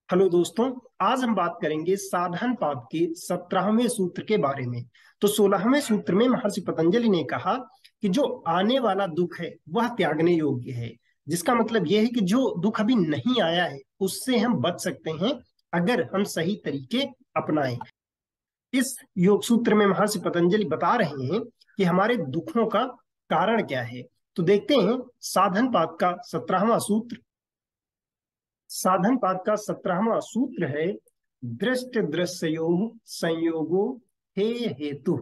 Hello दोस्तों। आज हम बात करेंगे साधन पाद के 17वें सूत्र के बारे में। तो 16वें सूत्र में महर्षि पतंजलि ने कहा कि जो आने वाला दुख है वह त्यागने योग्य है। जिसका मतलब यह है कि जो दुख अभी नहीं आया है उससे हम बच सकते हैं अगर हम सही तरीके अपनाएं। इस योग सूत्र में महर्षि पतंजलि बता रहे हैं कि हमारे दुखों का कारण क्या है। तो देखते हैं साधन पाद का 17वां सूत्र। साधन पाद का 17वां सूत्र है दृष्ट दृश्यो संयोगो हे हेतु।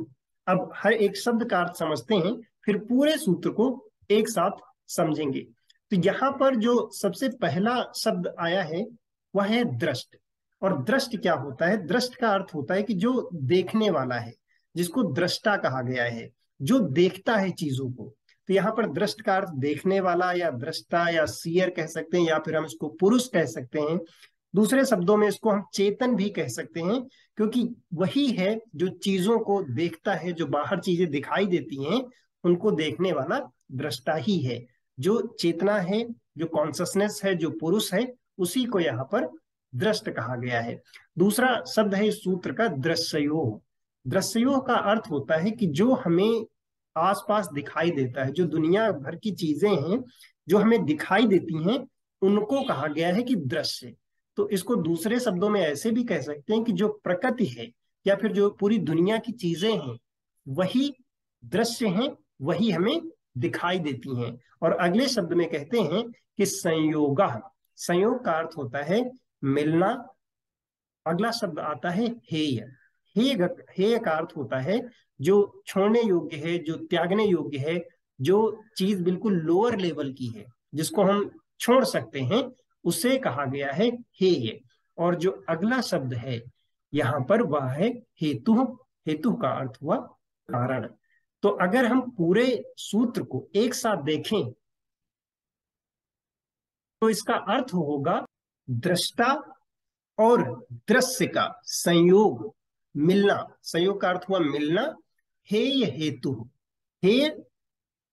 अब हर एक शब्द का अर्थ समझते हैं, फिर पूरे सूत्र को एक साथ समझेंगे। तो यहाँ पर जो सबसे पहला शब्द आया है वह है दृष्ट। और दृष्ट क्या होता है? दृष्ट का अर्थ होता है कि जो देखने वाला है, जिसको दृष्टा कहा गया है, जो देखता है चीजों को। तो यहाँ पर दृष्ट का अर्थ देखने वाला या दृष्टा या सीयर कह सकते हैं, या फिर हम इसको पुरुष कह सकते हैं। दूसरे शब्दों में इसको हम चेतन भी कह सकते हैं, क्योंकि वही है जो चीजों को देखता है। जो बाहर चीजें दिखाई देती हैं उनको देखने वाला दृष्टा ही है। जो चेतना है, जो कॉन्शसनेस है, जो पुरुष है, उसी को यहाँ पर दृष्ट कहा गया है। दूसरा शब्द है इस सूत्र का दृश्यो। दृश्यो का अर्थ होता है कि जो हमें आसपास दिखाई देता है, जो दुनिया भर की चीजें हैं जो हमें दिखाई देती हैं, उनको कहा गया है कि दृश्य। तो इसको दूसरे शब्दों में ऐसे भी कह सकते हैं कि जो प्रकृति है या फिर जो पूरी दुनिया की चीजें हैं वही दृश्य हैं, वही हमें दिखाई देती हैं। और अगले शब्द में कहते हैं कि संयोग। संयोग का अर्थ होता है मिलना। अगला शब्द आता है हेय। हेय हेय का अर्थ होता है जो छोड़ने योग्य है, जो त्यागने योग्य है, जो चीज बिल्कुल लोअर लेवल की है, जिसको हम छोड़ सकते हैं, उसे कहा गया है हेय। और जो अगला शब्द है यहाँ पर वह है हेतु। हेतु का अर्थ हुआ कारण। तो अगर हम पूरे सूत्र को एक साथ देखें तो इसका अर्थ होगा दृष्टा और दृश्य का संयोग, मिलना। संयोग का अर्थ हुआ मिलना। हेय हेतु। हे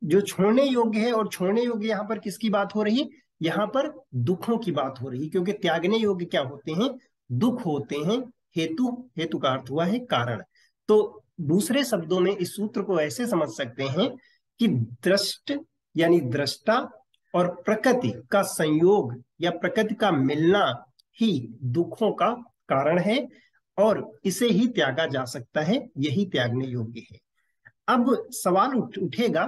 जो छोड़ने योग्य है, और छोड़ने योग्य यहाँ पर किसकी बात हो रही? यहाँ पर दुखों की बात हो रही, क्योंकि त्यागने योग्य क्या होते हैं? दुख होते हैं। हेतु, हेतु का अर्थ हुआ है कारण। तो दूसरे शब्दों में इस सूत्र को ऐसे समझ सकते हैं कि दृष्ट यानी दृष्टा और प्रकृति का संयोग या प्रकृति का मिलना ही दुखों का कारण है, और इसे ही त्यागा जा सकता है, यही त्यागने योग्य है। अब सवाल उठेगा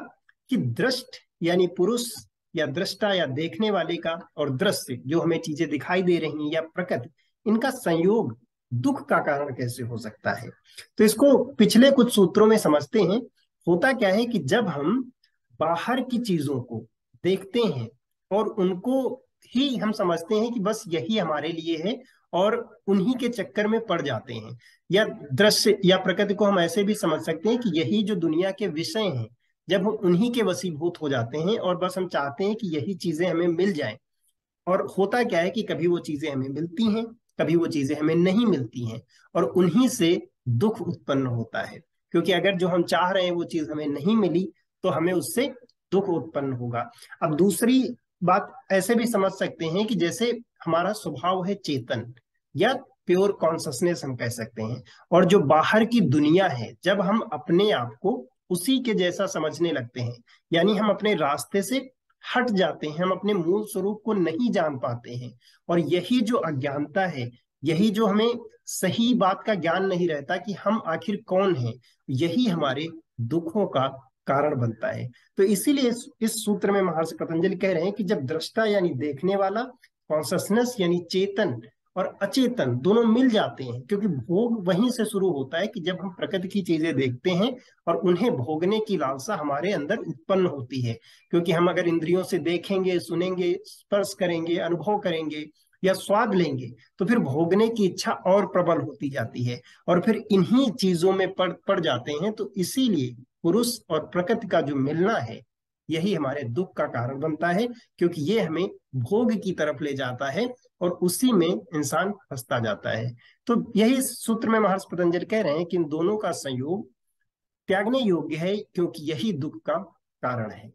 कि दृष्ट यानी पुरुष या दृष्टा या देखने वाले का, और दृश्य जो हमें चीजें दिखाई दे रही हैं, या प्रकृति, इनका संयोग दुख का कारण कैसे हो सकता है? तो इसको पिछले कुछ सूत्रों में समझते हैं। होता क्या है कि जब हम बाहर की चीजों को देखते हैं और उनको ही हम समझते हैं कि बस यही हमारे लिए है, और उन्हीं के चक्कर में पड़ जाते हैं। या दृश्य या प्रकृति को हम ऐसे भी समझ सकते हैं कि यही जो दुनिया के विषय हैं, जब हम उन्हीं के वशीभूत हो जाते हैं और बस हम चाहते हैं कि यही चीजें हमें मिल जाएं। और होता क्या है कि कभी वो चीजें हमें मिलती हैं, कभी वो चीजें हमें नहीं मिलती हैं, और उन्हीं से दुख उत्पन्न होता है। क्योंकि अगर जो हम चाह रहे हैं वो चीज हमें नहीं मिली तो हमें उससे दुख उत्पन्न होगा। अब दूसरी बात ऐसे भी समझ सकते हैं कि जैसे हमारा स्वभाव है चेतन, या प्योर कॉन्शसनेस हम कह सकते हैं, और जो बाहर की दुनिया है, जब हम अपने आप को उसी के जैसा समझने लगते हैं, यानी हम अपने रास्ते से हट जाते हैं, हम अपने मूल स्वरूप को नहीं जान पाते हैं। और यही जो अज्ञानता है, यही जो हमें सही बात का ज्ञान नहीं रहता कि हम आखिर कौन हैं, यही हमारे दुखों का कारण बनता है। तो इसीलिए इस सूत्र में महर्षि पतंजलि कह रहे हैं कि जब दृष्टा यानी देखने वाला, कॉन्शसनेस यानी चेतन, और अचेतन दोनों मिल जाते हैं, क्योंकि भोग वहीं से शुरू होता है कि जब हम प्रकृति की चीजें देखते हैं और उन्हें भोगने की लालसा हमारे अंदर उत्पन्न होती है। क्योंकि हम अगर इंद्रियों से देखेंगे, सुनेंगे, स्पर्श करेंगे, अनुभव करेंगे या स्वाद लेंगे, तो फिर भोगने की इच्छा और प्रबल होती जाती है, और फिर इन्हीं चीजों में पड़ जाते हैं। तो इसीलिए पुरुष और प्रकृति का जो मिलना है, यही हमारे दुख का कारण बनता है, क्योंकि ये हमें भोग की तरफ ले जाता है और उसी में इंसान फंसता जाता है। तो यही सूत्र में महर्षि पतंजलि कह रहे हैं कि इन दोनों का संयोग त्यागने योग्य है, क्योंकि यही दुख का कारण है।